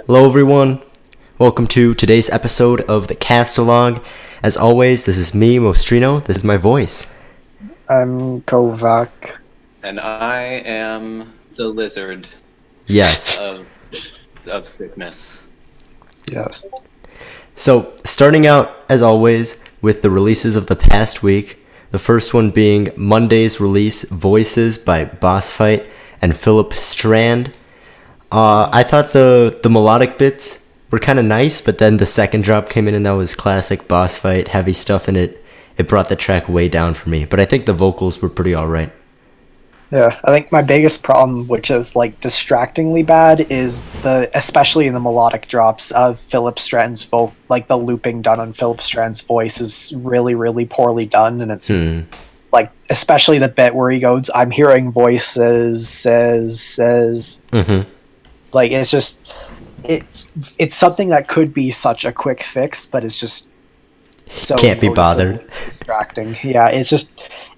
Hello, everyone. Welcome to today's episode of the Castalog. As always, this is me, Mostrino. This is my voice. I'm Kovak. And I am the lizard Yes. of sickness. Yes. So, starting out, as always, with the releases of the past week. The first one being Monday's release, Voices by Boss Fight and Philip Strand. I thought the melodic bits were kind of nice, but then the second drop came in and that was classic boss fight, heavy stuff, and it brought the track way down for me. But I think the vocals were pretty alright. Yeah, I think my biggest problem, which is like distractingly bad, is especially in the melodic drops of Philip Strand's like the looping done on Philip Strand's voice is really, really poorly done, and it's like especially the bit where he goes, "I'm hearing voices," says. Like it's something that could be such a quick fix, but it's just so Can't be bothered. Distracting. Yeah,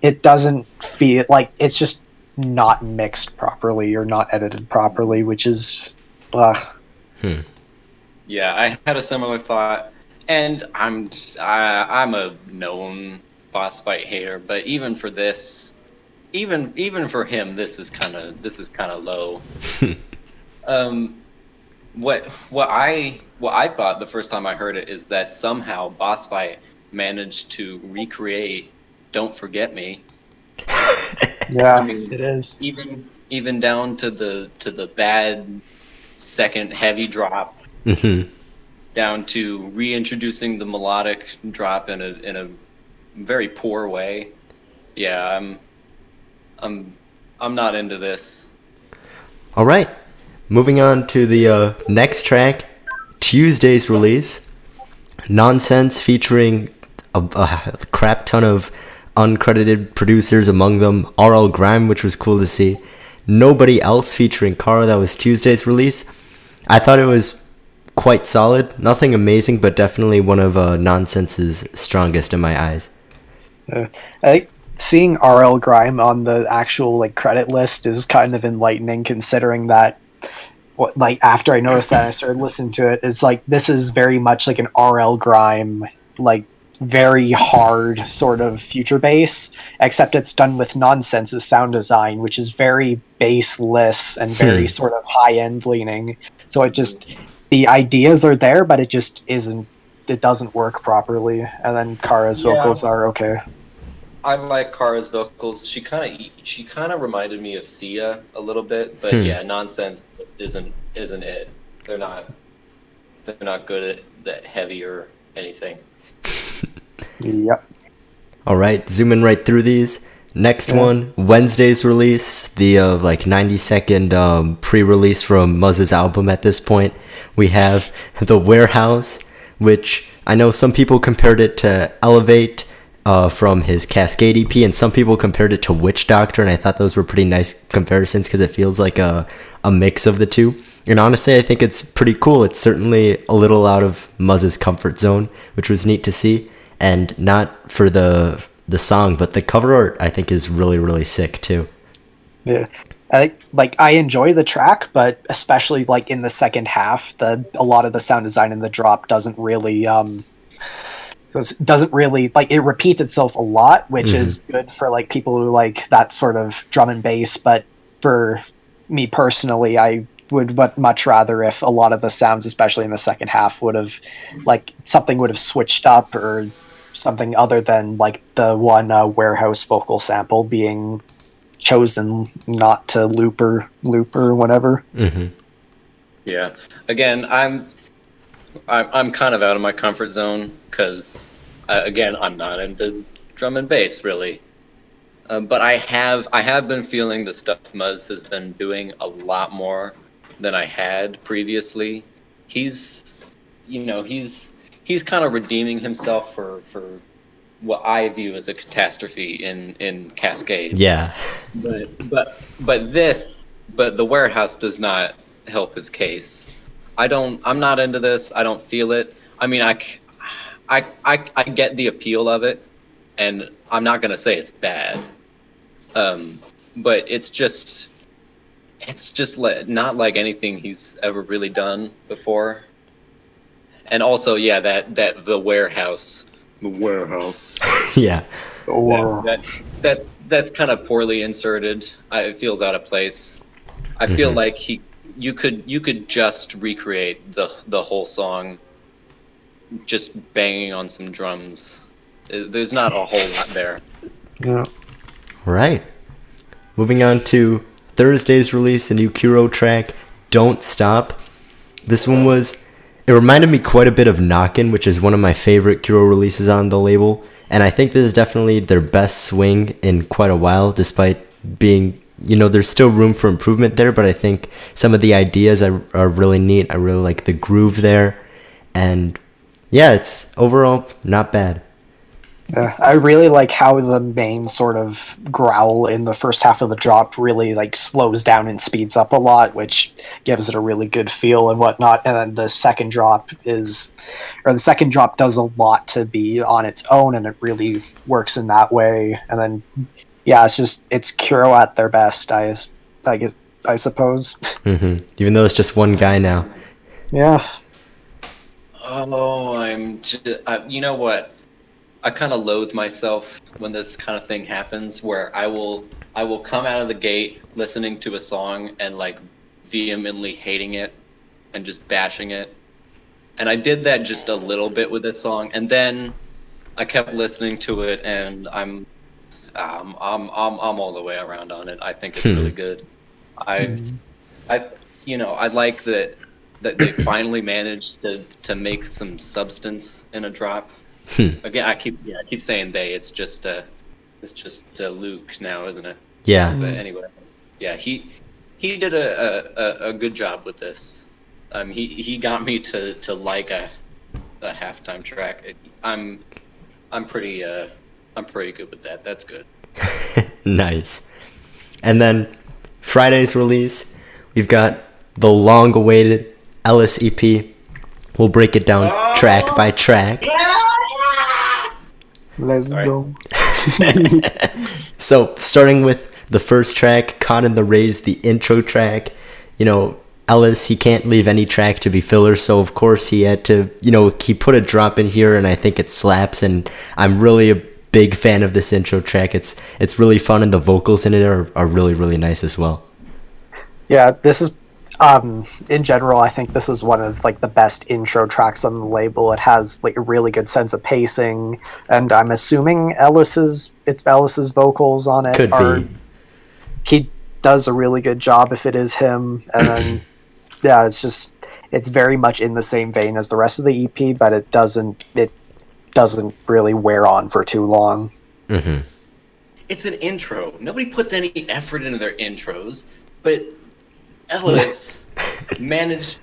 it doesn't feel like it's just not mixed properly or not edited properly, which is Yeah, I had a similar thought, and I'm a known boss fight hater, but even for this, even for him, this is kind of low. What I thought the first time I heard it is that somehow Boss Fight managed to recreate "Don't Forget Me." yeah, I mean, it is. Even down to the bad second heavy drop, down to reintroducing the melodic drop in a very poor way. Yeah, I'm not into this. All right. Moving on to the next track, Tuesday's release, Nonsense, featuring a crap ton of uncredited producers, among them RL Grime, which was cool to see. Nobody Else, featuring Kara, that was Tuesday's release. I thought it was quite solid, nothing amazing, but definitely one of Nonsense's strongest in my eyes. I think seeing RL Grime on the actual like credit list is kind of enlightening, considering that after I noticed that, I started listening to it. It's like this is very much like an RL Grime, like very hard sort of future bass, except it's done with Nonsense's sound design, which is very bassless and very sort of high end leaning. So it just the ideas are there, but it just isn't. It doesn't work properly. And then Kara's vocals are okay. I like Kara's vocals. She kind of reminded me of Sia a little bit, but yeah, Nonsense isn't it. They're not good at that heavy or anything. Yep. All right, zooming right through these. Next one, Wednesday's release, the 90-second pre-release from Muzz's album at this point. We have The Warehouse, which I know some people compared it to Elevate from his Cascade EP, and some people compared it to Witch Doctor, and I thought those were pretty nice comparisons because it feels like a mix of the two. And honestly, I think it's pretty cool. It's certainly a little out of Muzz's comfort zone, which was neat to see, and not for the song, but the cover art I think is really, really sick too. Yeah. I enjoy the track, but especially like in the second half, a lot of the sound design in the drop doesn't really like it repeats itself a lot, which is good for like people who like that sort of drum and bass. But for me personally, I would much rather if a lot of the sounds, especially in the second half, would have like something would have switched up or something other than like the one warehouse vocal sample being chosen not to loop or whatever. Yeah. Again, I'm kind of out of my comfort zone because, again, I'm not into drum and bass really. But I have been feeling the stuff Muzz has been doing a lot more than I had previously. He's kind of redeeming himself for what I view as a catastrophe in Cascade. Yeah. But the warehouse does not help his case. I'm not into this. I don't feel it. I mean, I get the appeal of it, and I'm not gonna say it's bad. But it's just it's just not like anything he's ever really done before. And also, yeah, that the warehouse. Yeah. Or That's kind of poorly inserted. It feels out of place. I feel like you could just recreate the whole song, just banging on some drums. There's not a whole lot there. yeah. Right. Moving on to Thursday's release, the new Kuro track, Don't Stop. This one it reminded me quite a bit of Knockin', which is one of my favorite Kuro releases on the label. And I think this is definitely their best swing in quite a while, despite being, there's still room for improvement there, but I think some of the ideas are really neat. I really like the groove there. And yeah, it's overall not bad. Yeah, I really like how the main sort of growl in the first half of the drop really like slows down and speeds up a lot, which gives it a really good feel and whatnot. And then the second drop does a lot to be on its own, and it really works in that way. And then, yeah, it's Kuro at their best, I suppose. Even though it's just one guy now. Yeah. Oh, you know what? I kind of loathe myself when this kind of thing happens, where I will come out of the gate listening to a song and like vehemently hating it and just bashing it. And I did that just a little bit with this song, and then I kept listening to it, and I'm all the way around on it. I think it's really good. I like that they finally managed to make some substance in a drop. Again, I keep saying they. It's just Luke now, isn't it? Yeah. But anyway, yeah, he did a good job with this. He got me to like a halftime track. I'm pretty good with that. That's good. Nice. And then Friday's release, we've got the long-awaited Ellis EP. We'll break it down track by track. Let's go. So, starting with the first track, Caught in the Rays, the intro track, Ellis, he can't leave any track to be filler, so of course he had to, he put a drop in here, and I think it slaps, and I'm really a big fan of this intro track. It's really fun, and the vocals in it are really, really nice as well. Yeah, this is in general, I think this is one of like the best intro tracks on the label. It has like a really good sense of pacing, and I'm assuming Ellis's vocals on it Could be. He does a really good job if it is him, and then yeah, it's very much in the same vein as the rest of the EP, but it doesn't really wear on for too long. Mm-hmm. It's an intro. Nobody puts any effort into their intros, but Ellis managed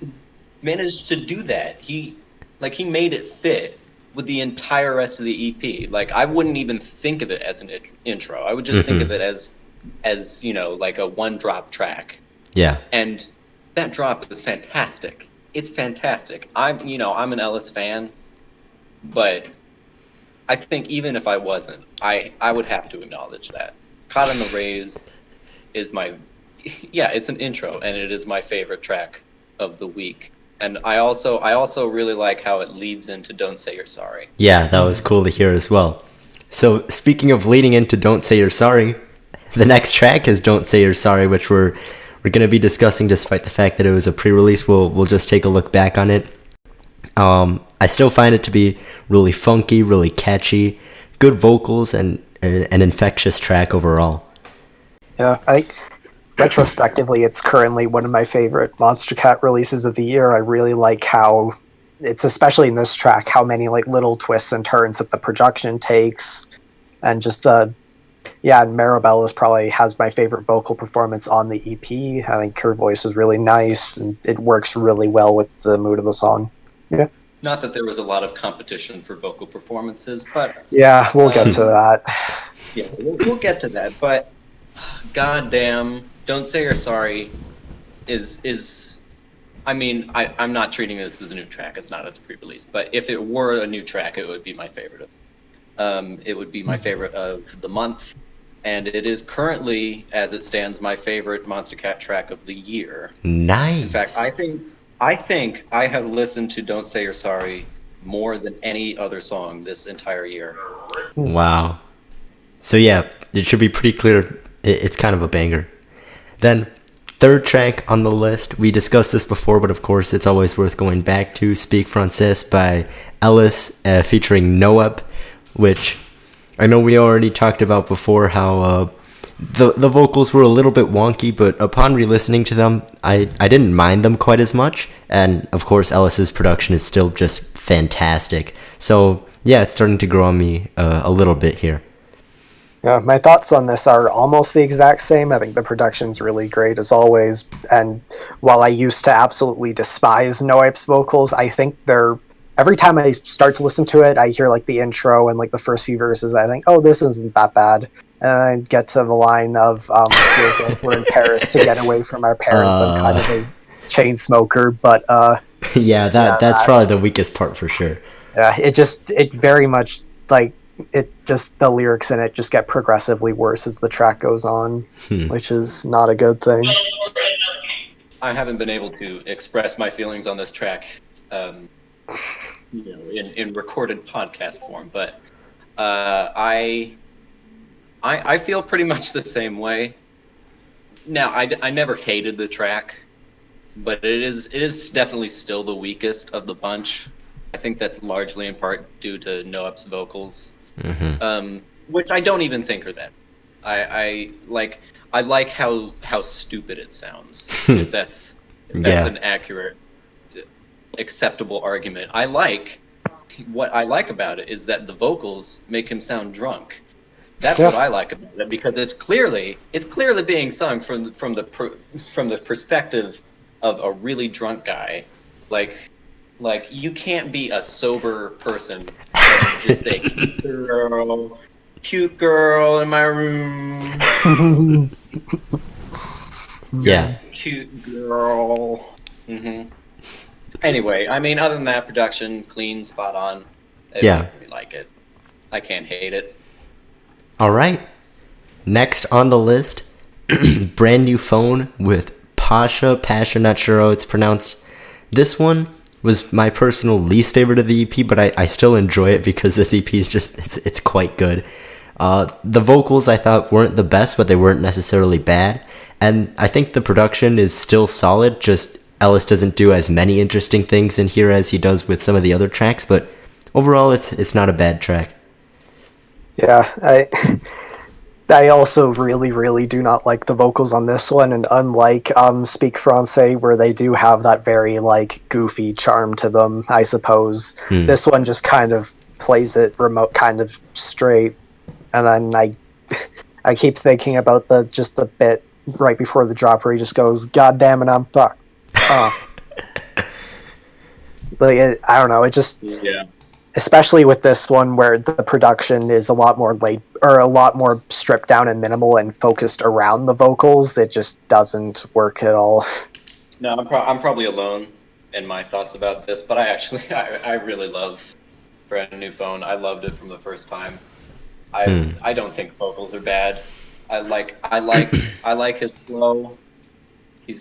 to do that. He made it fit with the entire rest of the EP. Like, I wouldn't even think of it as an intro. I would just think of it as like a one drop track. Yeah. And that drop is fantastic. It's fantastic. I'm an Ellis fan, but I think even if I wasn't, I would have to acknowledge that Caught in the Rays is my it's an intro, and it is my favorite track of the week. And I also really like how it leads into Don't Say You're Sorry. Yeah, that was cool to hear as well. So speaking of leading into Don't Say You're Sorry, the next track is Don't Say You're Sorry, which we're going to be discussing despite the fact that it was a pre-release. We'll just take a look back on it. I still find it to be really funky, really catchy, good vocals, and an infectious track overall. Yeah, retrospectively, it's currently one of my favorite Monster Cat releases of the year. I really like how it's, especially in this track, how many like little twists and turns that the production takes, and just and Maribel probably has my favorite vocal performance on the EP. I think her voice is really nice, and it works really well with the mood of the song. Yeah. Not that there was a lot of competition for vocal performances, but yeah, we'll get to that. Yeah, we'll get to that. But goddamn, Don't Say You're Sorry is I mean, I'm not treating this as a new track. It's not as pre-release. But if it were a new track, it would be my favorite. It would be my favorite of the month. and it is currently, as it stands, my favorite Monster Cat track of the year. Nice. In fact, I think I have listened to "Don't Say You're Sorry" more than any other song this entire year. Wow. So yeah, it should be pretty clear. It's kind of a banger. Then, third track on the list. We discussed this before, but of course, it's always worth going back to. "Speak Français" by Ellis, featuring Noep, which I know we already talked about before. How the vocals were a little bit wonky, but upon re-listening to them, I didn't mind them quite as much. And of course, Ellis's production is still just fantastic. So yeah, it's starting to grow on me a little bit here. Yeah, my thoughts on this are almost the exact same. I think the production's really great as always, and while I used to absolutely despise Noip's vocals, I think they're every time I start to listen to it, I hear like the intro and like the first few verses, I think, oh, this isn't that bad. And I get to the line of feels like we're in Paris to get away from our parents. I'm kind of a chain smoker, but yeah, that's probably the weakest part for sure. Yeah, it very much like the lyrics in it just get progressively worse as the track goes on, which is not a good thing. I haven't been able to express my feelings on this track, in recorded podcast form, but I feel pretty much the same way. Now, I never hated the track, but it is definitely still the weakest of the bunch. I think that's largely in part due to Noep's vocals, which I don't even think are that. I like how stupid it sounds. if that's an accurate, acceptable argument. What I like about it is that the vocals make him sound drunk. That's what I like about it, because it's clearly being sung from the perspective of a really drunk guy. Like you can't be a sober person and just say cute girl in my room. Yeah. Cute girl. Anyway, I mean, other than that, production clean, spot on. I really like it. I can't hate it. All right. Next on the list, Brand New Phone with Pasha, not sure how it's pronounced. This one was my personal least favorite of the EP, but I still enjoy it because this EP is just, it's quite good. The vocals I thought weren't the best, but they weren't necessarily bad. And I think the production is still solid, just Ellis doesn't do as many interesting things in here as he does with some of the other tracks, but overall it's not a bad track. Yeah, I also really, really do not like the vocals on this one, and unlike Speak Francais, where they do have that very, like, goofy charm to them, I suppose, this one just kind of plays it kind of straight, and then I keep thinking about the bit right before the drop where he just goes, "God damn it, I'm fucked." Like, I don't know, it just... Yeah. Especially with this one where the production is a lot more stripped down and minimal and focused around the vocals, it just doesn't work at all. No, I'm probably alone in my thoughts about this, but I really love Brand New Phone. I loved it from the first time. I don't think vocals are bad. I like his flow. I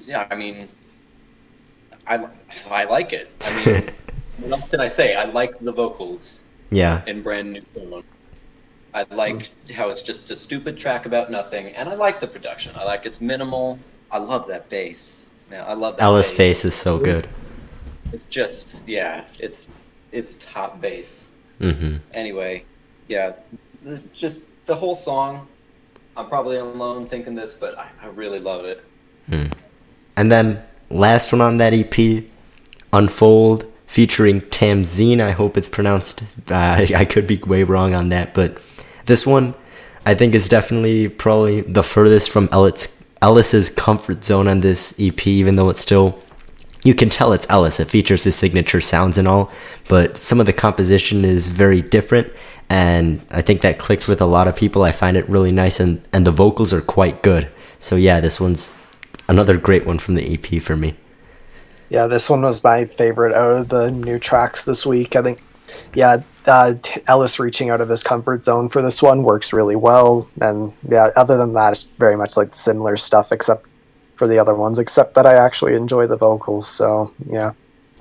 like it. I mean, what else can I say? I like the vocals. Yeah. In Brand New Phone. I like how it's just a stupid track about nothing, and I like the production. I like it's minimal. I love that bass. Man, I love that. Ellis' bass is so good. It's just it's top bass. Anyway, yeah, just the whole song. I'm probably alone thinking this, but I really love it. And then last one on that EP, Unfold, featuring Tamzine. I hope it's pronounced. I could be way wrong on that, but this one I think is definitely probably the furthest from Ellis's comfort zone on this EP, even though it's still, you can tell it's Ellis. It features his signature sounds and all, but some of the composition is very different, and I think that clicked with a lot of people. I find it really nice, and the vocals are quite good. So yeah, this one's another great one from the EP for me. Yeah, this one was my favorite out of the new tracks this week. I think Yeah, Ellis reaching out of his comfort zone for this one works really well, and yeah, other than that, it's very much like similar stuff, except for the other ones, except that I actually enjoy the vocals. So yeah,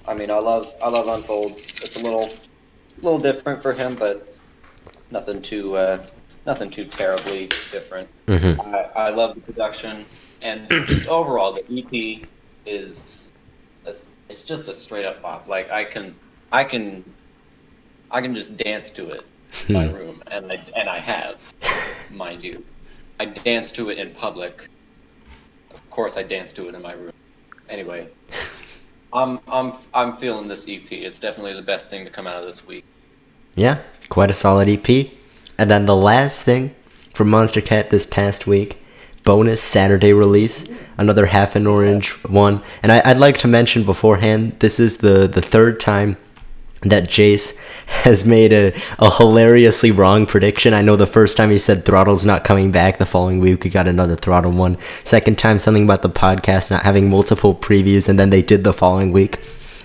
I mean, I love Unfold. It's a little different for him, but nothing too terribly different. Mm-hmm. I love the production, and just overall, the EP is it's just a straight up bop. Like I can just dance to it in my room, and I have, mind you, I dance to it in public. Of course, I dance to it in my room. Anyway, I'm feeling this EP. It's definitely the best thing to come out of this week. Yeah, quite a solid EP. And then the last thing from Monster Cat this past week, bonus Saturday release, another Half an Orange one. And I'd like to mention beforehand, this is the third time that Jace has made a hilariously wrong prediction. I know the first time he said Throttle's not coming back. The following week we got another Throttle one. Second time something about the podcast not having multiple previews, and then they did the following week.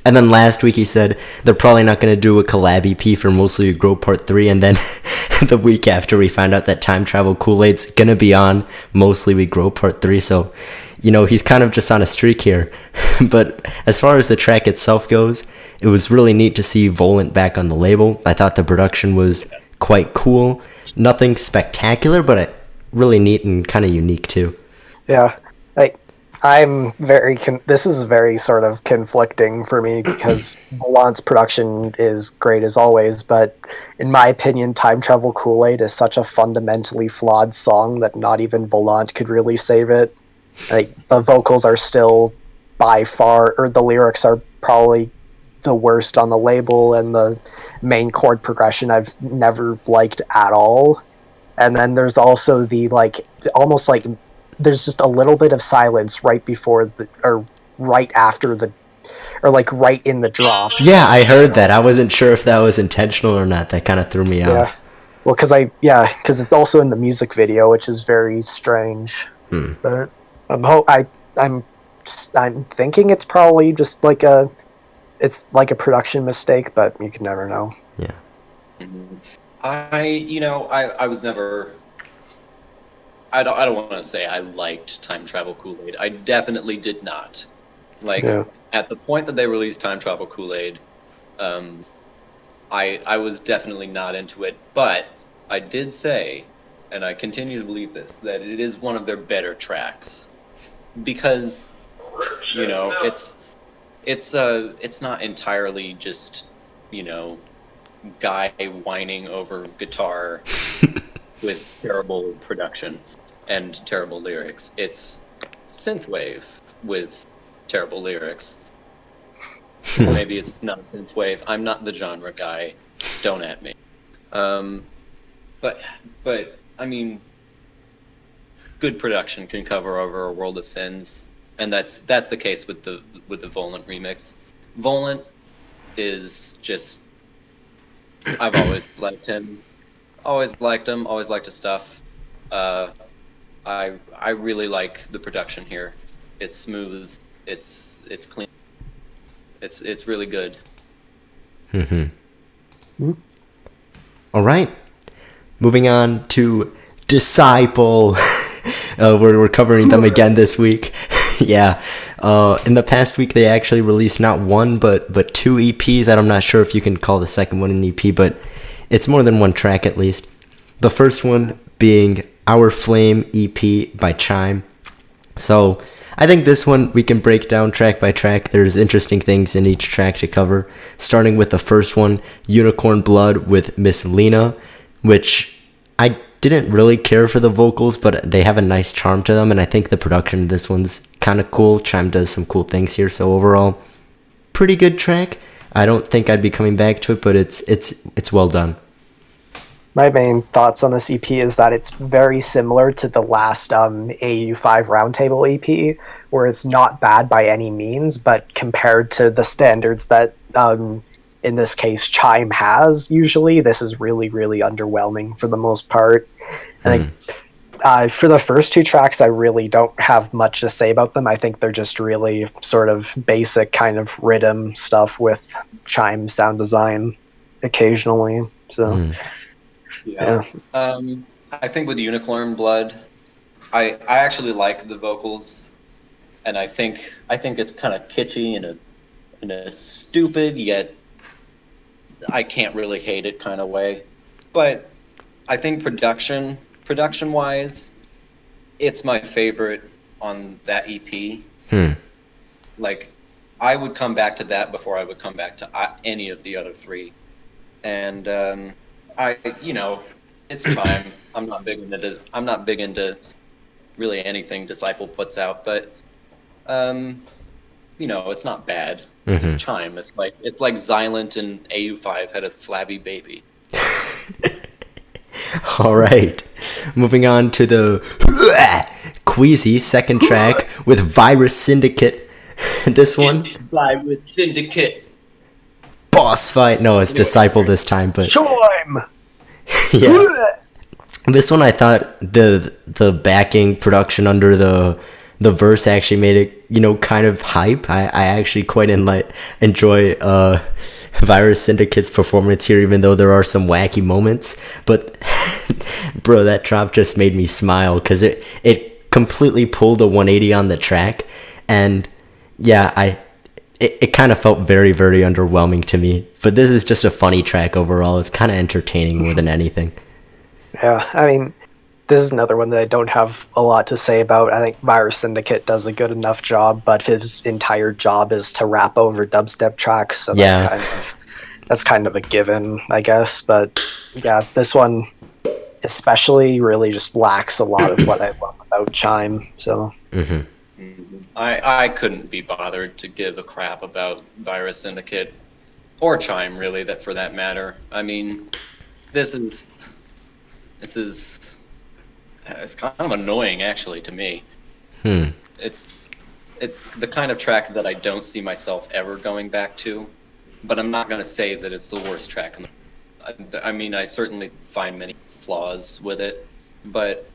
And then last week he said they're probably not going to do a collab EP for Mostly We Grow Part 3. And then the week after we found out that Time Travel Kool-Aid's going to be on Mostly We Grow Part 3. So, you know, he's kind of just on a streak here. But as far as the track itself goes, it was really neat to see Volant back on the label. I thought the production was quite cool. Nothing spectacular, but really neat and kind of unique too. yeah. Like I'm very. This is very sort of conflicting for me because Volant's production is great as always, but in my opinion, Time Travel Kool-Aid is such a fundamentally flawed song that not even Volant could really save it. Like the vocals are still by far, or the lyrics are probably the worst on the label, and the main chord progression I've never liked at all. And then there's also the like almost like there's just a little bit of silence right before the or right after the or like right in the drop. Yeah, I heard that. I wasn't sure if that was intentional or not. That kind of threw me off. Well, because it's also in the music video, which is very strange. But I'm thinking it's probably just like a production mistake, but you can never know. Yeah. I was never. I don't want to say I liked Time Travel Kool-Aid. I definitely did not. Like at the point that they released Time Travel Kool-Aid, I was definitely not into it. But I did say, and I continue to believe this, that it is one of their better tracks, because it's not entirely just guy whining over guitar with terrible production and terrible lyrics. It's synthwave with terrible lyrics. Or maybe it's not synthwave. I'm not the genre guy. Don't at me. But I mean, good production can cover over a world of sins, and that's the case with the Volant remix. Volant is just, I've always liked him. Always liked him. Always liked his stuff. I really like the production here. It's smooth. It's clean. It's really good. All right. Moving on to Disciple. We're covering them again this week. Yeah. In the past week, they actually released not one, but two EPs. I'm not sure if you can call the second one an EP, but it's more than one track at least. The first one being Our Flame EP by Chime. So I think this one we can break down track by track. There's interesting things in each track to cover. Starting with the first one, Unicorn Blood with Miss Lena, which I didn't really care for the vocals, but they have a nice charm to them, and I think the production of this one's kind of cool. Chime does some cool things here, so overall, pretty good track. I don't think I'd be coming back to it, but it's well done. My main thoughts on this EP is that it's very similar to the last AU5 Roundtable EP, where it's not bad by any means, but compared to the standards that, in this case, Chime has usually, this is really, really underwhelming for the most part. And for the first two tracks, I really don't have much to say about them. I think they're just really sort of basic kind of rhythm stuff with Chime sound design. occasionally. So Yeah. I think with Unicorn Blood, I actually like the vocals, and I think it's kind of kitschy in a stupid yet I can't really hate it kind of way. But I think production wise, it's my favorite on that EP. Like, I would come back to that before I would come back to any of the other three. And it's time. I'm not big into really anything Disciple puts out, but it's not bad. It's chime. It's like Xylent and AU5 had a flabby baby. All right, moving on to the queasy second track with Virus Syndicate. This one, Virus Syndicate. Boss fight. No, it's Disciple this time, but chime. Yeah. This one I thought the backing production under the verse actually made it, kind of hype. I actually quite enjoy Virus Syndicate's performance here, even though there are some wacky moments. But bro, that drop just made me smile because it completely pulled a 180 on the track, and yeah, it kind of felt very, very underwhelming to me. But this is just a funny track overall. It's kind of entertaining more than anything. Yeah, I mean, this is another one that I don't have a lot to say about. I think Virus Syndicate does a good enough job, but his entire job is to rap over dubstep tracks, so that's kind of a given, I guess. But yeah, this one especially really just lacks a lot of what I love about Chime. So I couldn't be bothered to give a crap about Virus Syndicate or Chime, really, that for that matter. I mean, it's kind of annoying, actually, to me. It's the kind of track that I don't see myself ever going back to, but I'm not going to say that it's the worst track. I mean, I certainly find many flaws with it, but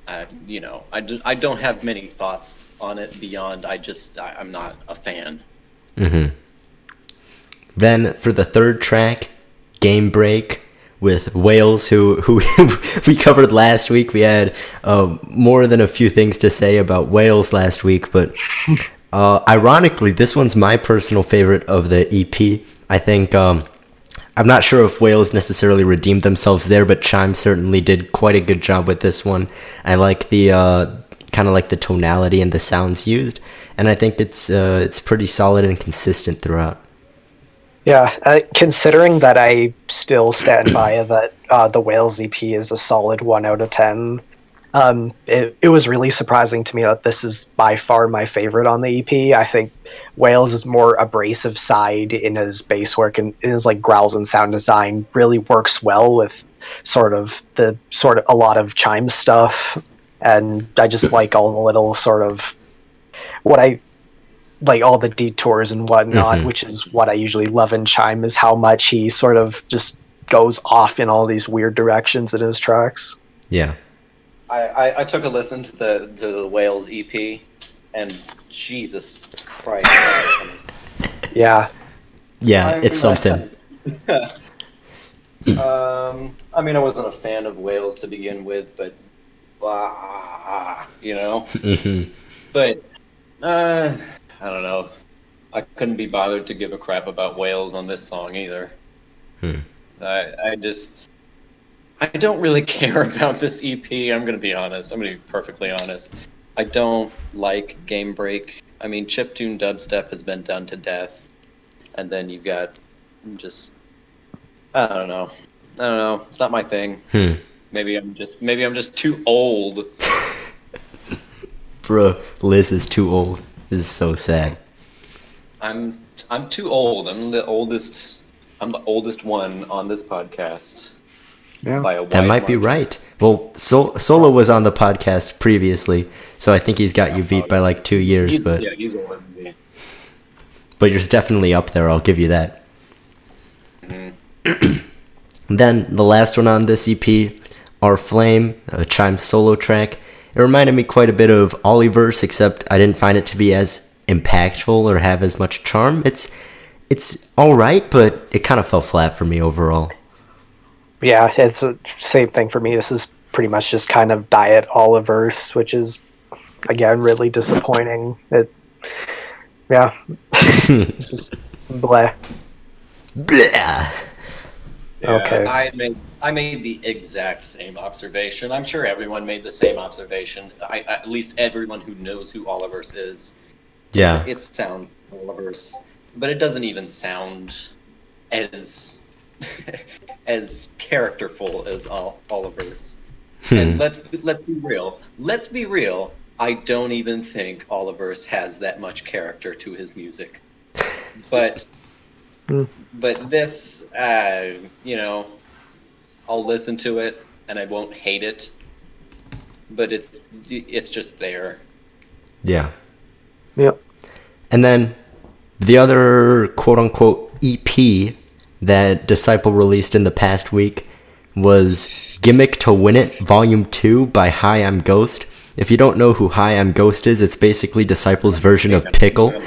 I don't have many thoughts on it beyond I'm not a fan. Then for the third track, Game Break, with Wales, who we covered last week. We had more than a few things to say about Wales last week, but ironically, this one's my personal favorite of the EP. I think I'm not sure if Wales necessarily redeemed themselves there, but Chime certainly did quite a good job with this one. I like the kind of like the tonality and the sounds used, and I think it's pretty solid and consistent throughout. Yeah, considering that I still stand by that the Wales EP is a solid 1 out of 10, it was really surprising to me that this is by far my favorite on the EP. I think Wales' more abrasive side in his bass work and in his like growls and sound design really works well with a lot of Chime stuff, and I just like all the little sort of like all the detours and whatnot, which is what I usually love in Chime, is how much he sort of just goes off in all these weird directions in his tracks. Yeah. I took a listen to the Wales EP, and Jesus Christ. Yeah. Yeah, it's something. I mean, I wasn't a fan of Wales to begin with, but but I don't know. I couldn't be bothered to give a crap about Wales on this song either. I don't really care about this EP. I'm going to be honest. I'm going to be perfectly honest. I don't like Game Break. I mean, chiptune dubstep has been done to death. And then you've got I don't know. It's not my thing. Maybe I'm just too old. Bro, Liz is too old. This is so sad. I'm too old. I'm the oldest one on this podcast. Yeah. By a that might be right. Well, Solo was on the podcast previously, so I think he's got you beat by like 2 years. He's older than me. But you're definitely up there. I'll give you that. Then the last one on this EP, Our Flame, a Chime solo track. It reminded me quite a bit of Oliver's, except I didn't find it to be as impactful or have as much charm. It's it's all right, but it kind of fell flat for me overall. Yeah, it's the same thing for me. This is pretty much just kind of diet Oliver's, which is again really disappointing. Yeah, it's just bleh. Blah. Yeah, Okay. I made the exact same observation. I'm sure everyone made the same observation. At least everyone who knows who Oliver's is. Yeah. It sounds like Oliver's, but it doesn't even sound as as characterful as Oliver's. And let's be real. Let's be real. I don't even think Oliver's has that much character to his music. But this, I'll listen to it and I won't hate it. But it's just there. Yeah. Yep. And then the other quote-unquote EP that Disciple released in the past week was Gimmick to Win It, Volume 2 by Hi I'm Ghost. If you don't know who Hi I'm Ghost is, it's basically Disciple's version of Pickle.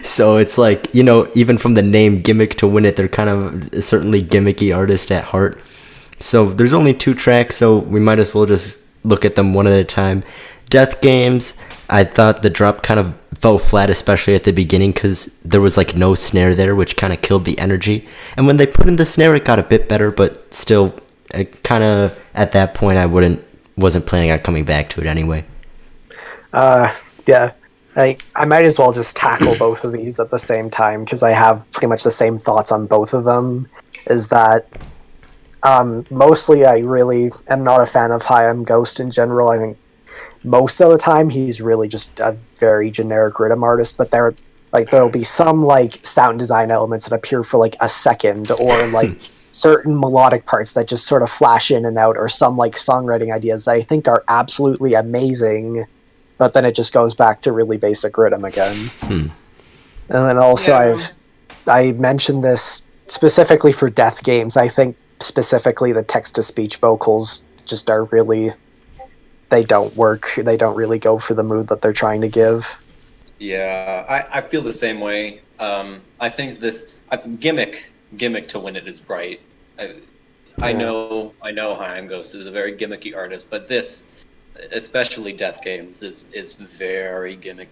So it's like, even from the name Gimmick to Win It, they're kind of certainly gimmicky artists at heart. So there's only 2 tracks, so we might as well just look at them one at a time. Death Games, I thought the drop kind of fell flat, especially at the beginning, because there was like no snare there, which kind of killed the energy. And when they put in the snare, it got a bit better, but still, kind of at that point, I wasn't planning on coming back to it anyway. Yeah. I might as well just tackle both of these at the same time, because I have pretty much the same thoughts on both of them. Is that mostly I really am not a fan of Hi I'm Ghost in general. I think most of the time he's really just a very generic rhythm artist, but there'll be some like sound design elements that appear for like a second, or like certain melodic parts that just sort of flash in and out, or some like songwriting ideas that I think are absolutely amazing, but then it just goes back to really basic rhythm again. And then also I mentioned this specifically for Death Games. I think specifically the text-to-speech vocals just are really, they don't work. They don't really go for the mood that they're trying to give. Yeah, I feel the same way. I think this gimmick to Win It is right. I know Hi I'm Ghost is a very gimmicky artist, but this, especially Death Games, is very gimmicky.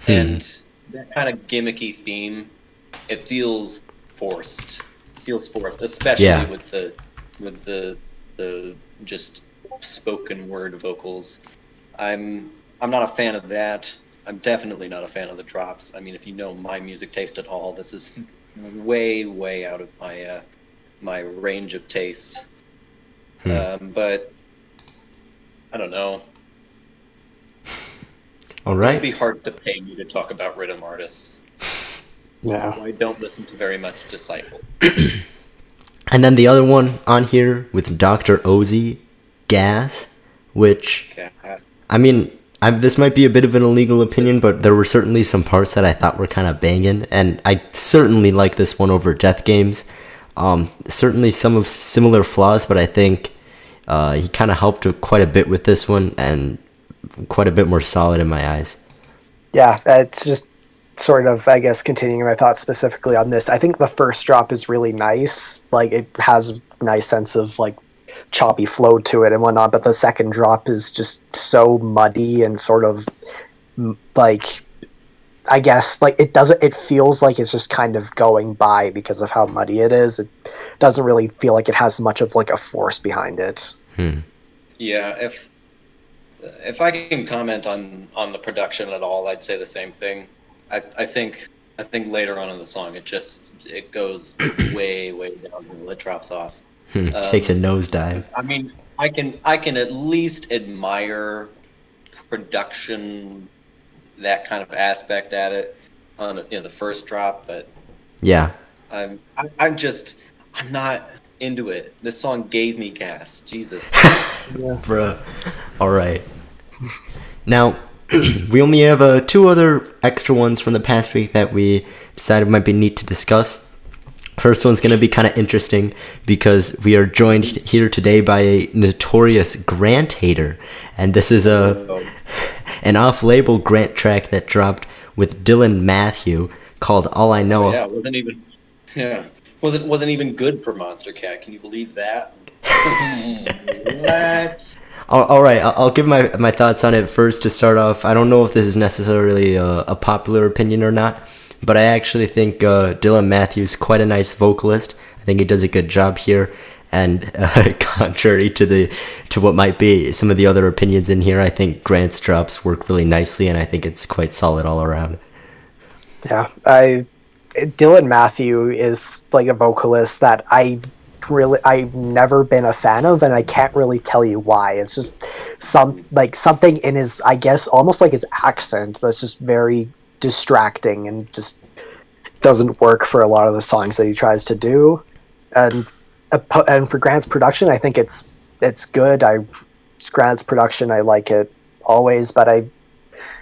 And that kind of gimmicky theme, it feels forced. Especially with the just spoken word vocals. I'm not a fan of that. I'm definitely not a fan of the drops. I mean, if you know my music taste at all, this is way out of my range of taste. But I don't know. All right. It'd be hard to pay me to talk about rhythm artists. Yeah. I don't listen to very much Disciple. And then the other one on here with Dr. Ozzy, Gas, which, I mean, this might be a bit of an illegal opinion, but there were certainly some parts that I thought were kind of banging, and I certainly like this one over Death Games. Certainly some of similar flaws, but I think he kind of helped quite a bit with this one, and quite a bit more solid in my eyes. Yeah, it's just sort of, I guess, continuing my thoughts specifically on this. I think the first drop is really nice. Like, it has a nice sense of, like, choppy flow to it and whatnot, but the second drop is just so muddy and sort of, like, I guess, like, it feels like it's just kind of going by because of how muddy it is. It doesn't really feel like it has much of, like, a force behind it. Yeah, if I can comment on the production at all, I'd say the same thing. I think later on in the song it goes way downhill. It drops off. Takes a nosedive. I mean, I can at least admire production, that kind of aspect at it on the first drop, but yeah, I'm not into it. This song gave me gas. Jesus. Bruh. All right. Now, we only have 2 other extra ones from the past week that we decided might be neat to discuss. First one's going to be kind of interesting because we are joined here today by a notorious Grant hater. And this is an off-label Grant track that dropped with Dylan Matthew called All I Know. Yeah, it wasn't even. Yeah, wasn't even good for Monster Cat. Can you believe that? What? All right, I'll give my thoughts on it first to start off. I don't know if this is necessarily a popular opinion or not, but I actually think Dylan Matthews quite a nice vocalist. I think he does a good job here. And contrary to what might be some of the other opinions in here, I think Grant's drops work really nicely, and I think it's quite solid all around. Yeah, Dylan Matthew is like a vocalist that I've never been a fan of, and I can't really tell you why. It's just something in his, I guess, almost like his accent that's just very distracting and just doesn't work for a lot of the songs that he tries to do. And for Grant's production, I think it's good. Grant's production, I like it always, but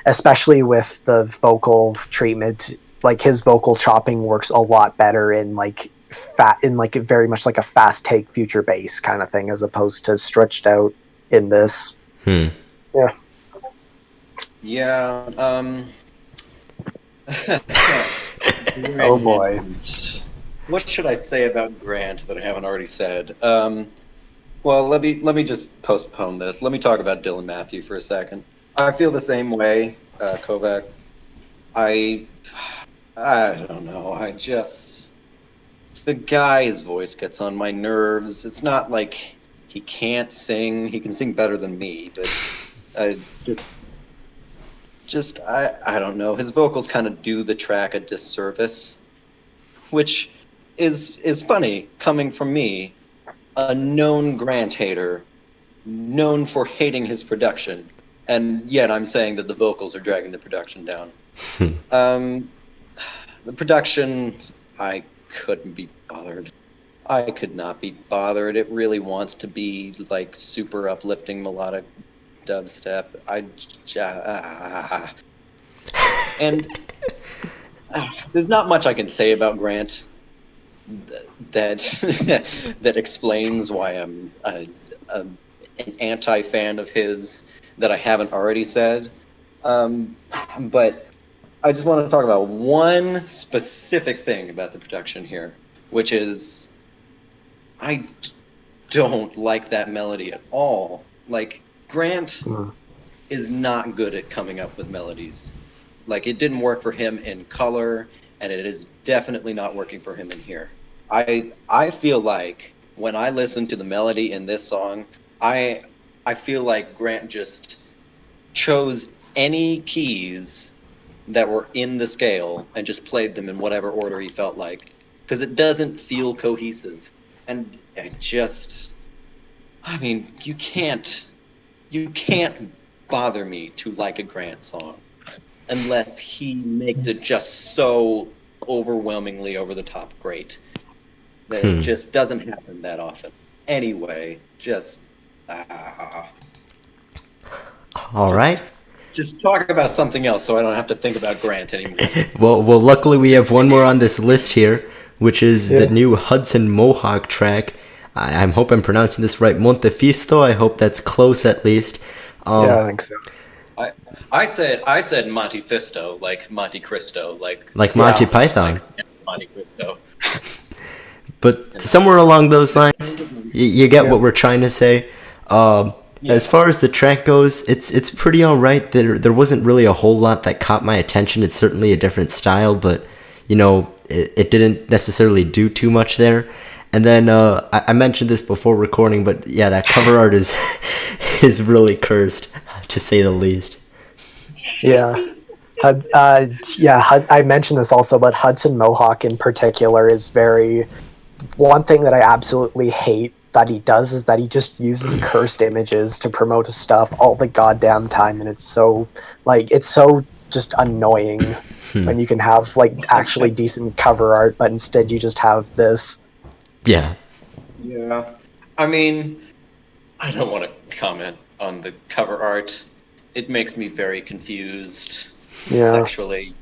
especially with the vocal treatment, like his vocal chopping works a lot better in very much like a fast take future bass kind of thing, as opposed to stretched out in this. Yeah. Yeah. Oh boy. What should I say about Grant that I haven't already said? Well, let me just postpone this. Let me talk about Dylan Matthew for a second. I feel the same way, Kovak. I don't know. The guy's voice gets on my nerves. It's not like he can't sing. He can sing better than me, but I don't know. His vocals kind of do the track a disservice, which is funny coming from me, a known Grant hater, known for hating his production, and yet I'm saying that the vocals are dragging the production down. The production, I couldn't be bothered. I could not be bothered. It really wants to be like super uplifting melodic dubstep. And there's not much I can say about Grant that explains why I'm an anti-fan of his that I haven't already said. But I just want to talk about one specific thing about the production here, which is I don't like that melody at all. Like, Grant is not good at coming up with melodies. Like, it didn't work for him in Color, and it is definitely not working for him in here. I feel like when I listen to the melody in this song, I feel like Grant just chose any keys that were in the scale and just played them in whatever order he felt like, because it doesn't feel cohesive. And I mean, you can't bother me to like a Grant song unless he makes it just so overwhelmingly over the top great that it just doesn't happen that often. Anyway, All right. Just talk about something else so I don't have to think about Grant anymore. Well, luckily we have one more on this list here, which is the new Hudson Mohawk track. I hope I'm pronouncing this right. Montefisto. I hope that's close at least. Yeah, I think so. I said Monte Fisto, like Monte Cristo, like Monty Python. Like Monte Cristo. But somewhere along those lines, you get what we're trying to say. As far as the track goes, it's pretty all right. There wasn't really a whole lot that caught my attention. It's certainly a different style, but it didn't necessarily do too much there. And then I mentioned this before recording, but yeah, that cover art is really cursed, to say the least. Yeah. I mentioned this also, but Hudson Mohawk in particular is one thing that I absolutely hate that he does is that he just uses cursed images to promote his stuff all the goddamn time, and it's so just annoying when you can have actually decent cover art, but instead you just have this. Yeah. I mean, I don't want to comment on the cover art. It makes me very confused sexually.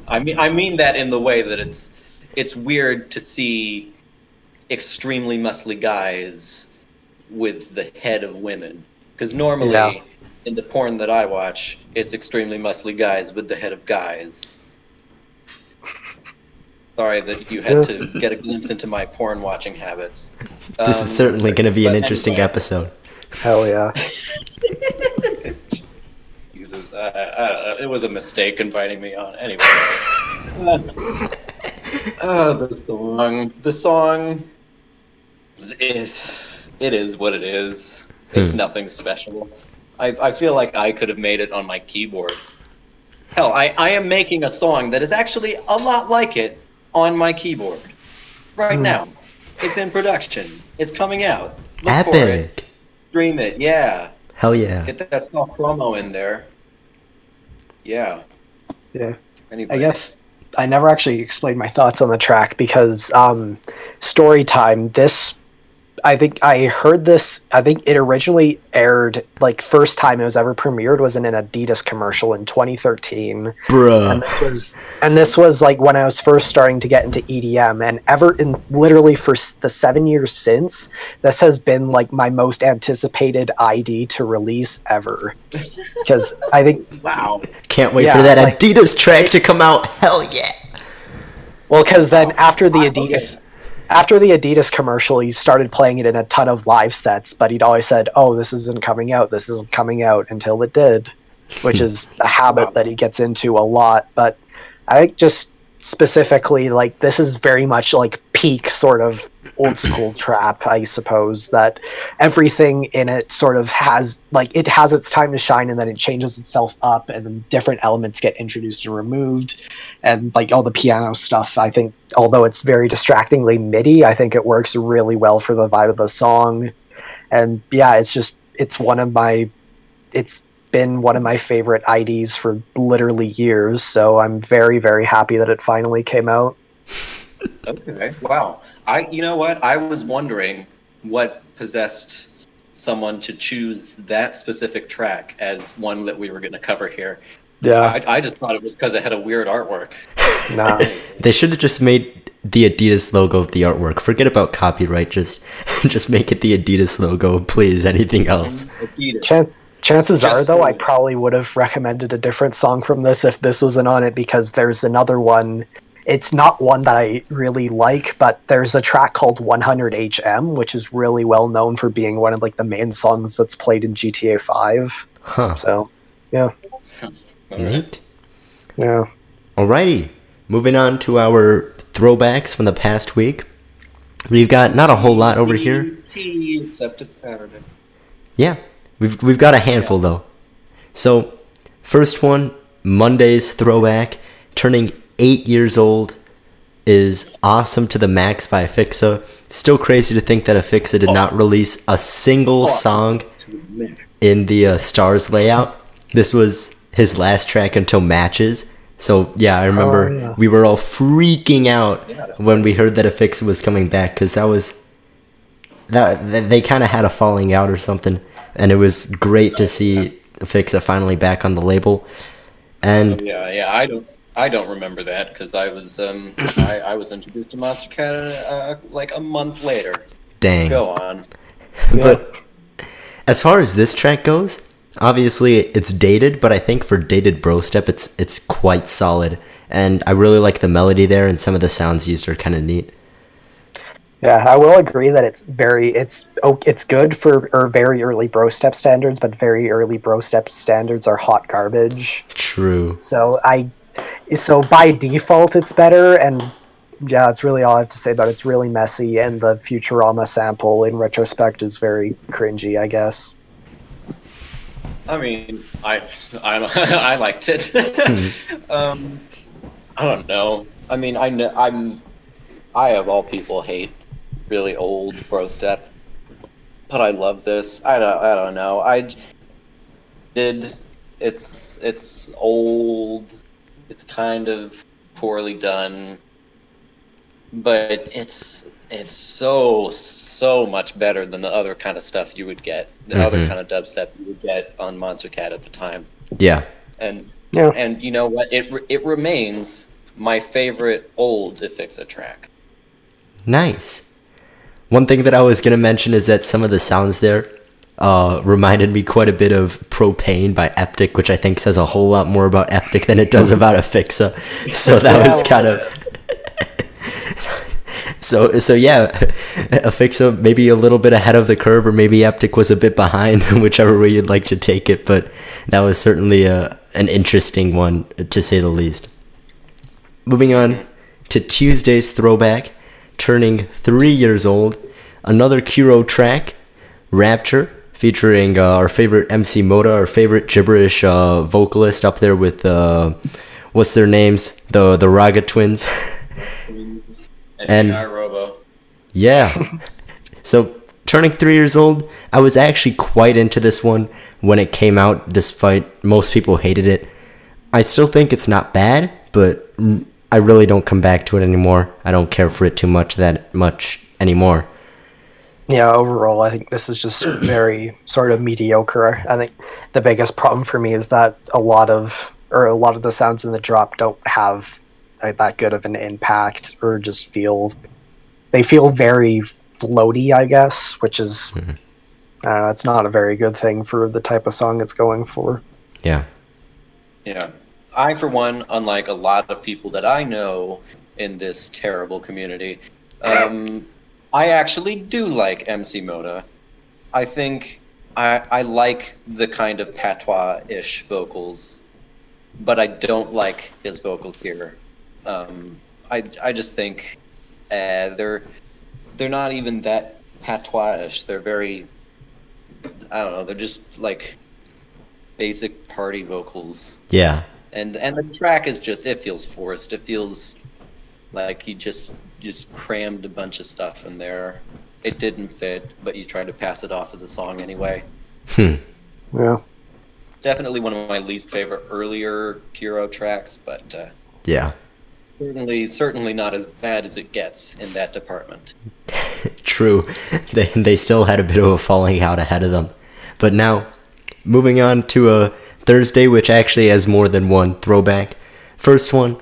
I mean that in the way that it's weird to see extremely muscly guys with the head of women, because normally in the porn that I watch, it's extremely muscly guys with the head of guys. Sorry that you had to get a glimpse into my porn watching habits. This is certainly going to be an interesting anyway. episode. Hell yeah. Jesus, it was a mistake inviting me on. Anyway. The song is what it is. It's nothing special. I feel like I could have made it on my keyboard. Hell, I am making a song that is actually a lot like it on my keyboard right now. It's in production. It's coming out. Look for it. Stream it. Yeah. Hell yeah. Get that soft promo in there. Yeah. Yeah. Anyway. I guess I never actually explained my thoughts on the track because story time, I think I heard this, I think it originally aired, like, first time it was ever premiered was in an Adidas commercial in 2013. Bruh. And this was like when I was first starting to get into EDM, and literally for the 7 years since, this has been like my most anticipated ID to release ever. Because I think, wow. Can't wait for that Adidas track to come out. Hell yeah. Well, because then after the Adidas commercial, he started playing it in a ton of live sets, but he'd always said, "Oh, this isn't coming out. This isn't coming out," until it did, which is a habit that he gets into a lot. But I think just specifically, like, this is very much like peak sort of old school trap, I suppose, that everything in it sort of has, like, it has its time to shine and then it changes itself up and then different elements get introduced and removed. And like all the piano stuff, I think, although it's very distractingly MIDI, I think it works really well for the vibe of the song. And yeah, it's been one of my favorite IDs for literally years. So I'm very, very happy that it finally came out. Okay. Wow. You know what? I was wondering what possessed someone to choose that specific track as one that we were going to cover here. Yeah. I just thought it was because it had a weird artwork. Nah. They should have just made the Adidas logo of the artwork. Forget about copyright. Just make it the Adidas logo, please. Anything else? Chances are, though, I probably would have recommended a different song from this if this wasn't on it, because there's another one. It's not one that I really like, but there's a track called 100 HM, which is really well known for being one of like the main songs that's played in GTA 5. Huh. So, yeah. Neat. Yeah. Alrighty. Moving on to our throwbacks from the past week. We've got not a whole lot over here. Except it's Saturday. Yeah. We've got a handful though. So, first one, Monday's throwback, turning 8 years old, is Awesome to the Max by Afixa. Still crazy to think that Afixa did not release a single song in the Stars layout. This was his last track until Matches. So yeah, I remember we were all freaking out when we heard that Afixa was coming back, because they kind of had a falling out or something, and it was great to see Afixa finally back on the label. And I don't remember that, because I was I was introduced to Monster Cat like a month later. Dang. Go on. But as far as this track goes, obviously it's dated, but I think for dated bro step, it's quite solid, and I really like the melody there, and some of the sounds used are kind of neat. Yeah, I will agree that it's good for very early bro step standards, but very early bro step standards are hot garbage. True. So by default it's better, and yeah, it's really all I have to say about it. It's really messy, and the Futurama sample in retrospect is very cringy, I guess. I mean, I liked it. I don't know. I mean, I of all people hate really old bro step, but I love this. I don't know. It's old. It's kind of poorly done, but it's so much better than the other kind of stuff you would get, other kind of dubstep you would get on Monster Cat at the time. Yeah. And you know what? It remains my favorite old Afixa track. Nice. One thing that I was going to mention is that some of the sounds there reminded me quite a bit of Propane by Eptic, which I think says a whole lot more about Eptic than it does about Afixa. So that was kind of... So yeah, Afixa maybe a little bit ahead of the curve, or maybe Eptic was a bit behind, whichever way you'd like to take it, but that was certainly an interesting one, to say the least. Moving on to Tuesday's throwback, turning 3 years old, another Kiro track, Rapture, featuring our favorite MC Moda, our favorite gibberish vocalist up there with, what's their names? The Raga twins. And Robo. Yeah. So turning 3 years old, I was actually quite into this one when it came out, despite most people hated it. I still think it's not bad, but I really don't come back to it anymore. I don't care for it that much anymore. Yeah, overall, I think this is just very sort of mediocre. I think the biggest problem for me is that a lot of the sounds in the drop don't have that good of an impact, or just feel very floaty, I guess, which is it's not a very good thing for the type of song it's going for. Yeah. I, for one, unlike a lot of people that I know in this terrible community, I actually do like MC Moda. I think I like the kind of patois-ish vocals, but I don't like his vocals here. I just think they're not even that patois-ish. They're very, I don't know, they're just like basic party vocals. Yeah. And the track is just, it feels forced. It feels like he just crammed a bunch of stuff in there. It didn't fit, but you tried to pass it off as a song anyway. Yeah. Definitely one of my least favorite earlier Kiro tracks, but yeah. Certainly not as bad as it gets in that department. True. They still had a bit of a falling out ahead of them. But now, moving on to a Thursday, which actually has more than one throwback. First one,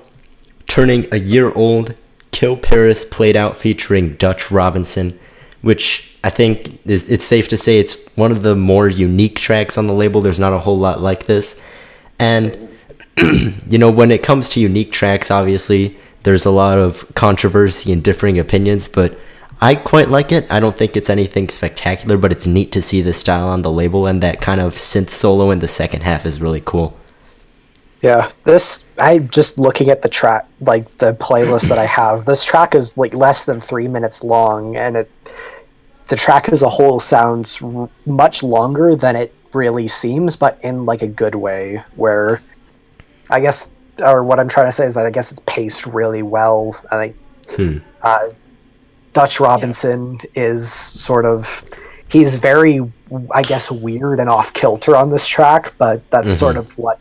turning a year old, Kill Paris played out featuring Dutch Robinson, which I think it's safe to say it's one of the more unique tracks on the label. There's not a whole lot like this. And when it comes to unique tracks, obviously, there's a lot of controversy and differing opinions, but I quite like it. I don't think it's anything spectacular, but it's neat to see this style on the label, and that kind of synth solo in the second half is really cool. Yeah, I'm just looking at the track, like the playlist that I have. This track is like less than 3 minutes long, and the track as a whole sounds much longer than it really seems, but in like a good way, where I guess, or what I'm trying to say is that I guess it's paced really well. I think Dutch Robinson is sort of, he's very, I guess, weird and off kilter on this track, but that's sort of what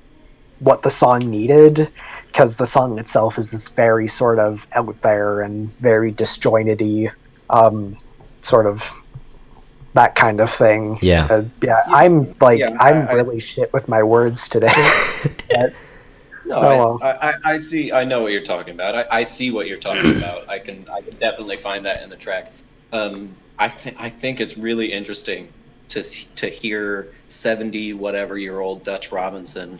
the song needed, because the song itself is this very sort of out there and very disjointed-y, sort of that kind of thing. Yeah. I'm really shit with my words today. I see. I know what you're talking about. I see what you're talking about. I can definitely find that in the track. I think it's really interesting to hear 70 whatever year old Dutch Robinson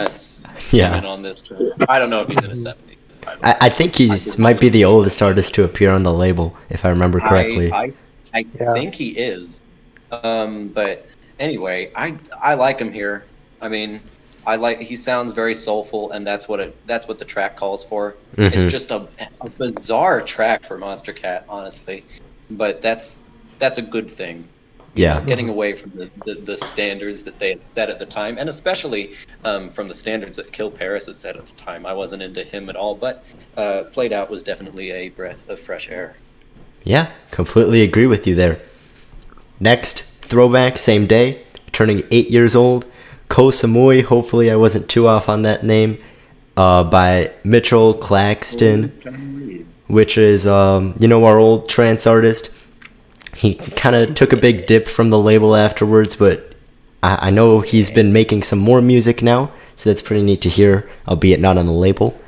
spinning on this track. I don't know if he's in his 70s. I think might be the oldest artist to appear on the label, if I remember correctly. I think he is. But anyway, I like him here. I mean, he sounds very soulful, and that's what the track calls for. It's just a bizarre track for Monster Cat, honestly, but that's a good thing. Yeah, getting away from the standards that they had set at the time, and especially from the standards that Kill Paris had set at the time. I wasn't into him at all, but Played Out was definitely a breath of fresh air. Yeah, completely agree with you there. Next, throwback, same day, turning 8 years old, Ko Samui, hopefully I wasn't too off on that name, by Mitchell Claxton, which is, our old trance artist. He kind of took a big dip from the label afterwards, but I know he's been making some more music now, so that's pretty neat to hear, albeit not on the label.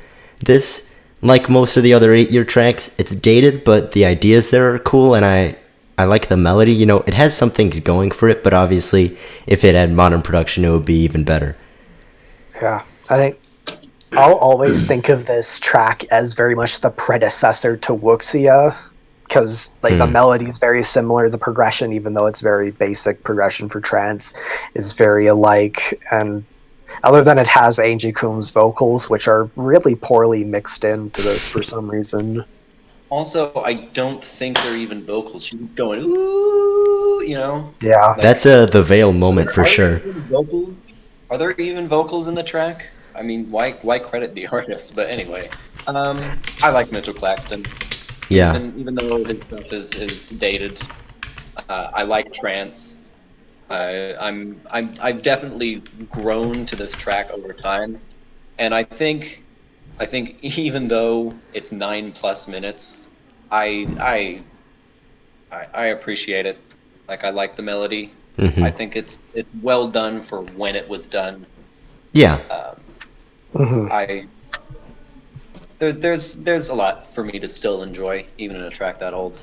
This, like most of the other 8-year tracks, it's dated, but the ideas there are cool, and I like the melody. You know, it has some things going for it, but obviously, if it had modern production, it would be even better. Yeah, I think I'll always think of this track as very much the predecessor to Wuxia, because like the melody is very similar. The progression, even though it's very basic progression for trance, is very alike. And other than it has Angie Kum's vocals, which are really poorly mixed into this for some reason. Also, I don't think they're even vocals. She's going, ooh, you know? Yeah. Like, That's the Veil moment for sure. Are there even vocals in the track? I mean, why credit the artist? But anyway, I like Mitchell Claxton. Yeah. Even though his stuff is dated, I like trance. I've definitely grown to this track over time, and I think even though it's 9+ minutes, I appreciate it. Like, I like the melody. I think it's well done for when it was done. Yeah. There's a lot for me to still enjoy, even in a track that old.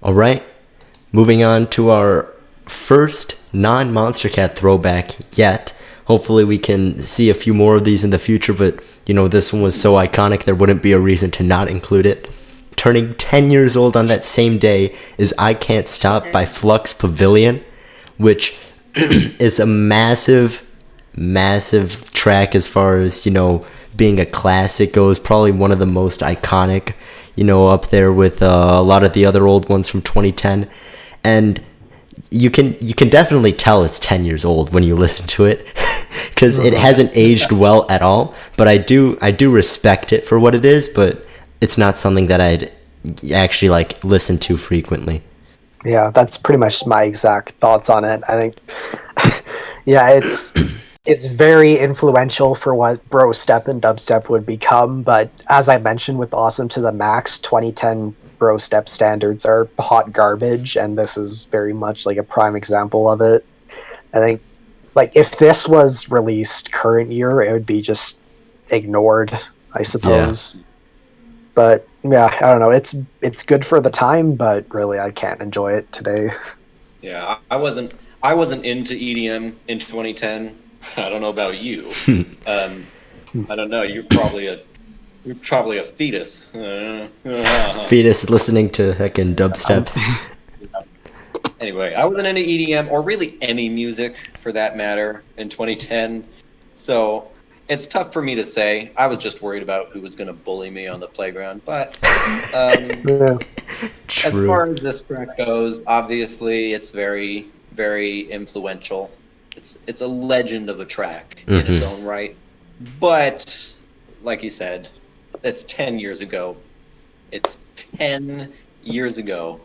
All right. Moving on to our first non-Monster Cat throwback yet. Hopefully we can see a few more of these in the future, but, you know, this one was so iconic there wouldn't be a reason to not include it. Turning 10 years old on that same day is I Can't Stop by Flux Pavilion, which is a massive track as far as, you know, being a classic goes. Probably one of the most iconic, you know, up there with a lot of the other old ones from 2010. And you can definitely tell it's 10 years old when you listen to it, because it hasn't aged well at all. But I do respect it for what it is, but it's not something that I'd actually like listen to frequently. Yeah, that's pretty much my exact thoughts on it. I think, yeah, it's very influential for what bro step and dubstep would become. But as I mentioned with Awesome to the Max, 2010 bro step standards are hot garbage, and this is very much like a prime example of it. I think, like, if this was released current year, it would be just ignored, I suppose. Yeah. But yeah, I don't know. It's good for the time, but really, I can't enjoy it today. Yeah, I wasn't into EDM in 2010. I don't know about you. I don't know. You're probably a fetus. Fetus listening to heckin' dubstep. Anyway, I wasn't into EDM or really any music for that matter in 2010. So it's tough for me to say. I was just worried about who was going to bully me on the playground. But as far as this track goes, obviously it's very, very influential. It's a legend of a track in its own right. But like you said, it's 10 years ago. It's 10 years ago.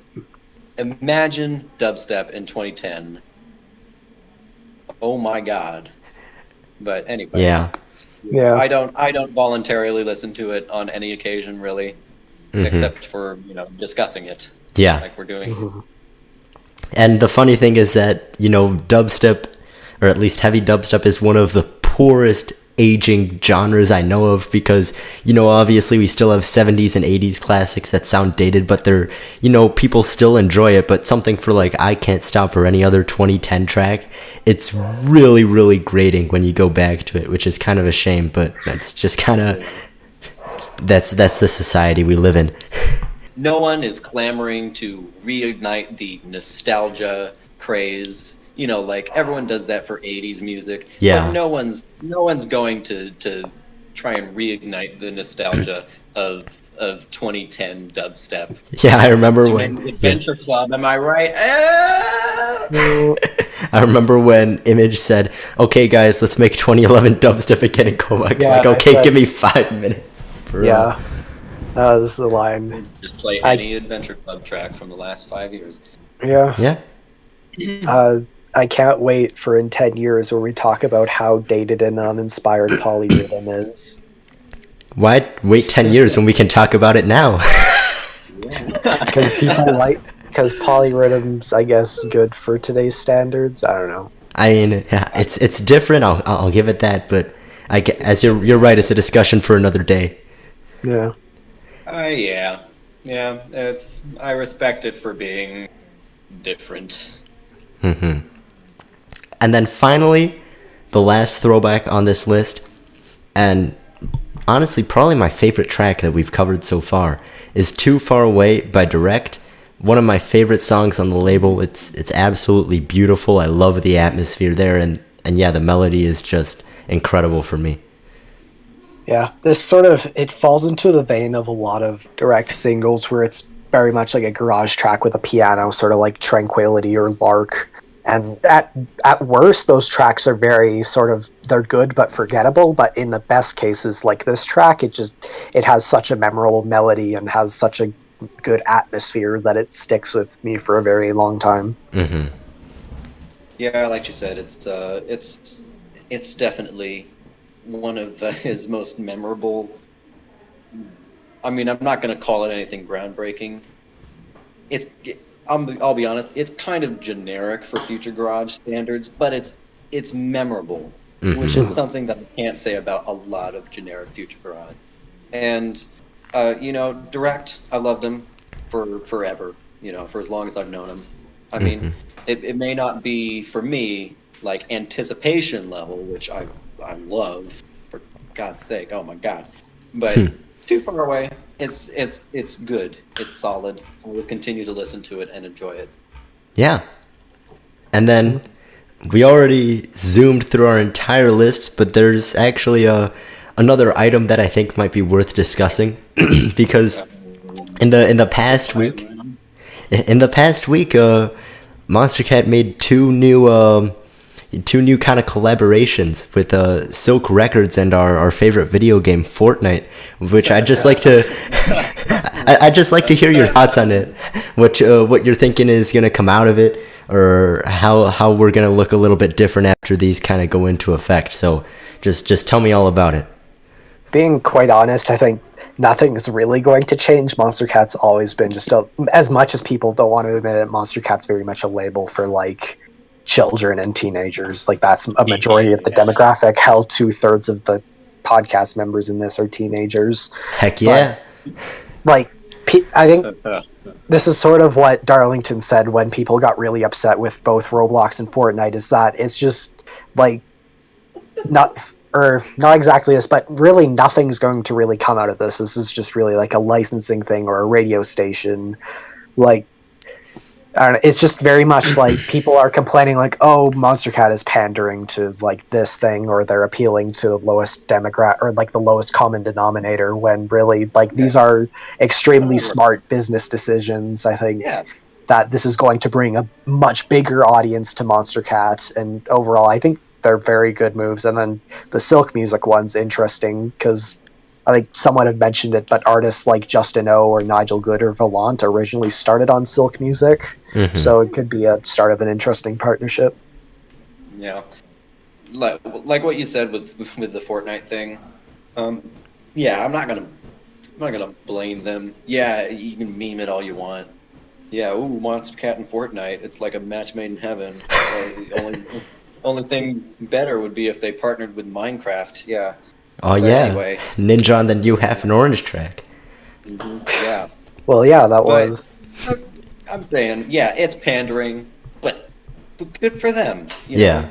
Imagine dubstep in 2010. Oh my god. But anyway. Yeah. I don't voluntarily listen to it on any occasion really, except for, you know, discussing it. Yeah. Like we're doing. And the funny thing is that, you know, dubstep, or at least heavy dubstep, is one of the poorest aging genres I know of, because, you know, obviously we still have 70s and 80s classics that sound dated, but they're, you know, people still enjoy it. But something for like I Can't Stop or any other 2010 track, it's really, really grating when you go back to it, which is kind of a shame, but that's just kind of, that's the society we live in. No one is clamoring to reignite the nostalgia craze. You know, like everyone does that for 80s music. Yeah. But no one's going to try and reignite the nostalgia of 2010 dubstep. Yeah, I remember when Adventure Club, am I right? I remember when Image said, "Okay, guys, let's make 2011 dubstep again," and kovak's like, "Okay, give me 5 minutes." Bro. Yeah, this is the line. Just play any Adventure Club track from the last 5 years. Yeah. I can't wait for in 10 years where we talk about how dated and uninspired polyrhythm is. Why wait 10 years when we can talk about it now? Because because polyrhythm's, I guess, good for today's standards. I don't know. I mean, yeah, it's different. I'll give it that, but as you're right, it's a discussion for another day. Yeah. Yeah. Yeah, I respect it for being different. And then finally, the last throwback on this list, and honestly probably my favorite track that we've covered so far, is Too Far Away by Direct. One of my favorite songs on the label. It's absolutely beautiful. I love the atmosphere there, and yeah, the melody is just incredible for me. Yeah, it falls into the vein of a lot of Direct singles where it's very much like a garage track with a piano, sort of like Tranquility or Lark. And at worst, those tracks are very they're good but forgettable. But in the best cases, like this track, it has such a memorable melody and has such a good atmosphere that it sticks with me for a very long time. Yeah, like you said, it's definitely one of his most memorable. I mean, I'm not going to call it anything groundbreaking. I'll be honest, it's kind of generic for future garage standards, but it's memorable, which is something that I can't say about a lot of generic future garage. And Direct, I loved him for forever. For as long as I've known him. I mean, it may not be for me like anticipation level, which I love, for God's sake. Oh my God, but Too Far Away. It's good. It's solid. I will continue to listen to it and enjoy it. Yeah. And then we already zoomed through our entire list, but there's actually another item that I think might be worth discussing because in the past week, Monster Cat made two new kind of collaborations with Silk Records and our favorite video game Fortnite, which I just like to I just like to hear your thoughts on it. What you're thinking is going to come out of it, or how we're going to look a little bit different after these kind of go into effect. So just tell me all about it. Being quite honest, I think nothing's really going to change. Monster Cat's always been as much as people don't want to admit it, Monster Cat's very much a label for like children and teenagers. Like that's a majority of the demographic. Hell, 2/3 of the podcast members in this are teenagers. Heck yeah. But, I think this is sort of what Darlington said when people got really upset with both Roblox and Fortnite, is that it's just like not exactly this, but really nothing's going to really come out of this. This is just really like a licensing thing or a radio station. Like, I don't know, it's just very much like people are complaining like, oh, Monster Cat is pandering to like this thing, or they're appealing to the lowest demographic or like the lowest common denominator, when really like these are extremely smart business decisions. I think that this is going to bring a much bigger audience to Monster Cat, and overall I think they're very good moves. And then the Silk Music one's interesting because I think someone had mentioned it, but artists like Justin O or Nigel Good or Valant originally started on Silk Music, so it could be a start of an interesting partnership. Yeah, like what you said with the Fortnite thing. Yeah, I'm not gonna blame them. Yeah, you can meme it all you want. Yeah, ooh, Monster Cat and Fortnite. It's like a match made in heaven. The only thing better would be if they partnered with Minecraft. Yeah. Oh, but yeah. Anyway. Ninja on the new Half an Orange track. Yeah. Well, yeah, that was. I'm saying, yeah, it's pandering, but good for them. You know?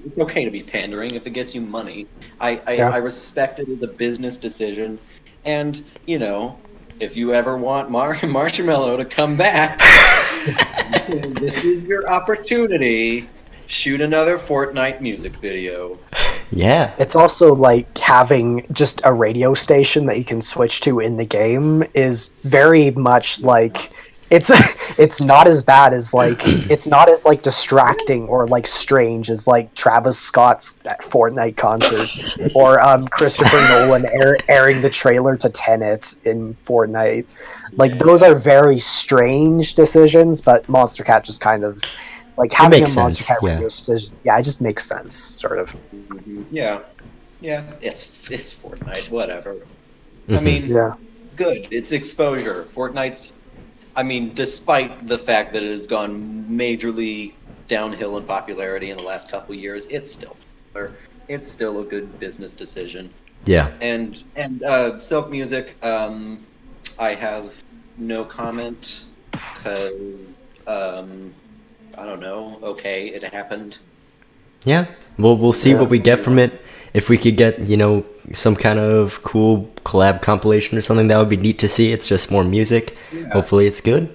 It's okay to be pandering if it gets you money. I respect it as a business decision. And, if you ever want Marshmallow to come back, this is your opportunity. Shoot another Fortnite music video. Yeah. It's also like having just a radio station that you can switch to in the game is very much like it's not as bad as like it's not as like distracting or like strange as like Travis Scott's Fortnite concert or Christopher Nolan airing the trailer to Tenet in Fortnite. Like those are very strange decisions, but Monster Cat just kind of like having a Monster Cat radio station. Yeah, it just makes sense, sort of. Yeah, it's Fortnite, whatever. I mean, good. It's exposure. Fortnite's. I mean, despite the fact that it has gone majorly downhill in popularity in the last couple of years, it's still a good business decision. Yeah. And Silk Music, I have no comment, because, I don't know, okay, it happened. Yeah, we'll see Yeah. what we get from it. If we could get, some kind of cool collab compilation or something, that would be neat to see. It's just more music. Yeah. Hopefully it's good.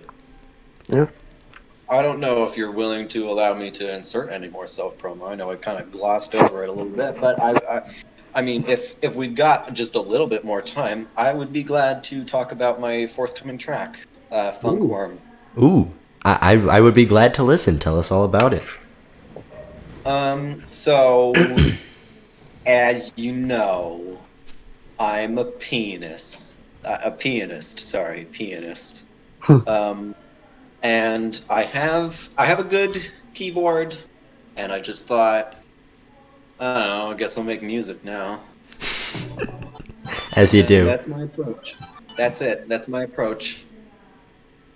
Yeah. I don't know if you're willing to allow me to insert any more self-promo. I know I kind of glossed over it a little bit, but I mean, if we've got just a little bit more time, I would be glad to talk about my forthcoming track, Funkworm. Ooh, I would be glad to listen. Tell us all about it. So, as you know, I'm a pianist. Pianist. And I have a good keyboard, and I just thought, I don't know, I guess I'll make music now. As you And do. That's my approach. That's it. That's my approach.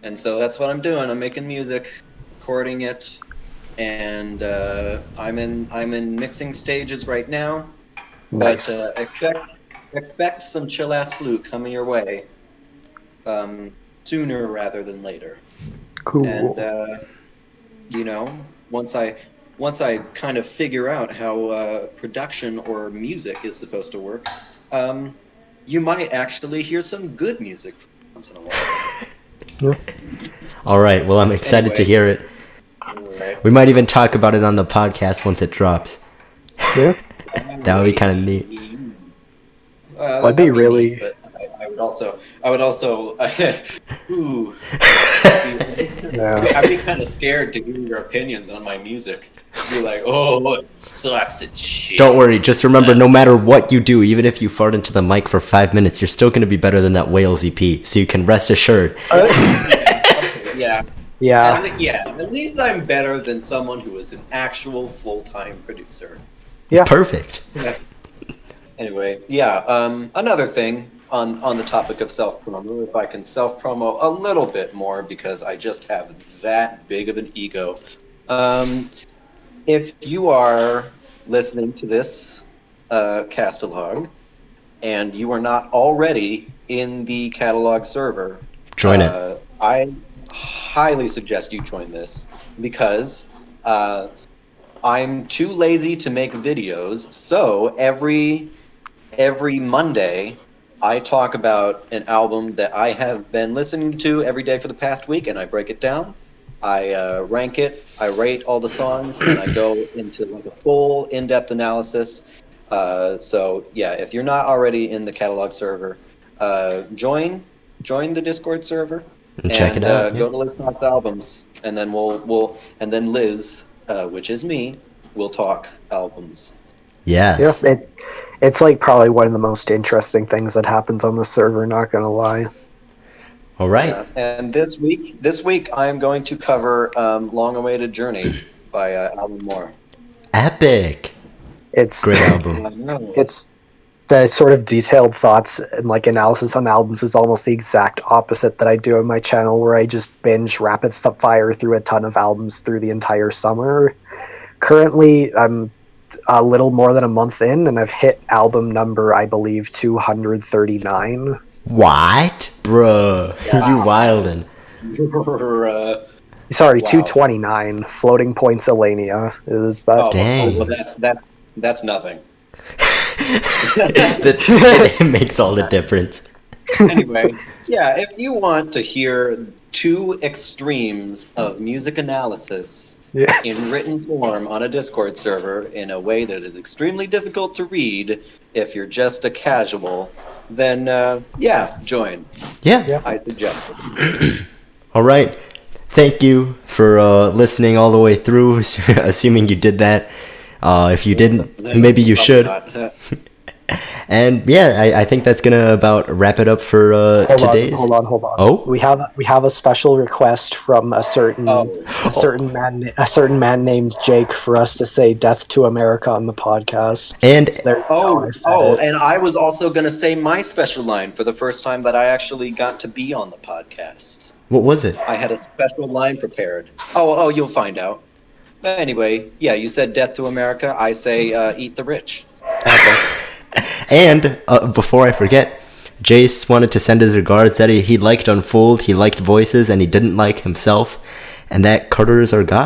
And so that's what I'm doing. I'm making music, recording it, and I'm in mixing stages right now. Nice. But expect some chill ass flute coming your way, sooner rather than later. Cool. And once I kind of figure out how production or music is supposed to work, you might actually hear some good music once in a while. All right, well, I'm excited to Anyway. hear it. Alright. We might even talk about it on the podcast once it drops. Yeah. That would be kind of neat. That'd be really- neat, but I would also ooh. Yeah. I'd be kind of scared to hear your opinions on my music. Be like, oh, it sucks, it's shit. Don't worry, just remember, no matter what you do, even if you fart into the mic for 5 minutes, you're still going to be better than that Wales EP, so you can rest assured. Yeah. Yeah. Yeah, at least I'm better than someone who is an actual full-time producer. Yeah. Perfect. Anyway, yeah, another thing on the topic of self-promo, if I can self-promo a little bit more, because I just have that big of an ego. If you are listening to this Castalog, and you are not already in the catalog server, Join it. I highly suggest you join this, because I'm too lazy to make videos, so every Monday I talk about an album that I have been listening to every day for the past week, and I break it down. I rank it, I rate all the songs, and I go into like a full in-depth analysis. So yeah, if you're not already in the catalog server, join the Discord server And check it out, Go yeah. to Liz Knott's albums, and then and then Liz, which is me, will talk albums. Yes. Yeah. It's like probably one of the most interesting things that happens on the server, not gonna lie. All right. Yeah. And this week I am going to cover "Long Awaited Journey" by Alan Moore. Epic. It's Great album. it's the sort of detailed thoughts and like analysis on albums is almost the exact opposite that I do on my channel, where I just binge rapid fire through a ton of albums through the entire summer. Currently, I'm a little more than a month in, and I've hit album number, I believe, 239. What? Bruh. You wildin'. Sorry, Wow. 229. Floating Points Elenia. Is that? Oh, Dang. well, that's nothing. It makes all the difference. Anyway, yeah, if you want to hear two extremes of music analysis Yeah. in written form on a Discord server in a way that is extremely difficult to read if you're just a casual, then yeah, join. Yeah. I suggest it. All right. Thank you for listening all the way through, assuming you did that. If you didn't, maybe you should. Not. And yeah, I think that's gonna about wrap it up for today's. Hold on. Oh? we have a special request from a certain man named Jake for us to say "Death to America" on the podcast. And So there you go, I said it. And I was also going to say my special line for the first time that I actually got to be on the podcast. what was it? I had a special line prepared. Oh, you'll find out. But anyway, yeah, you said "Death to America." I say "Eat the Rich." And before I forget, Jace wanted to send his regards that he liked Unfold, he liked Voices, and he didn't like himself, and that Carter is our guy.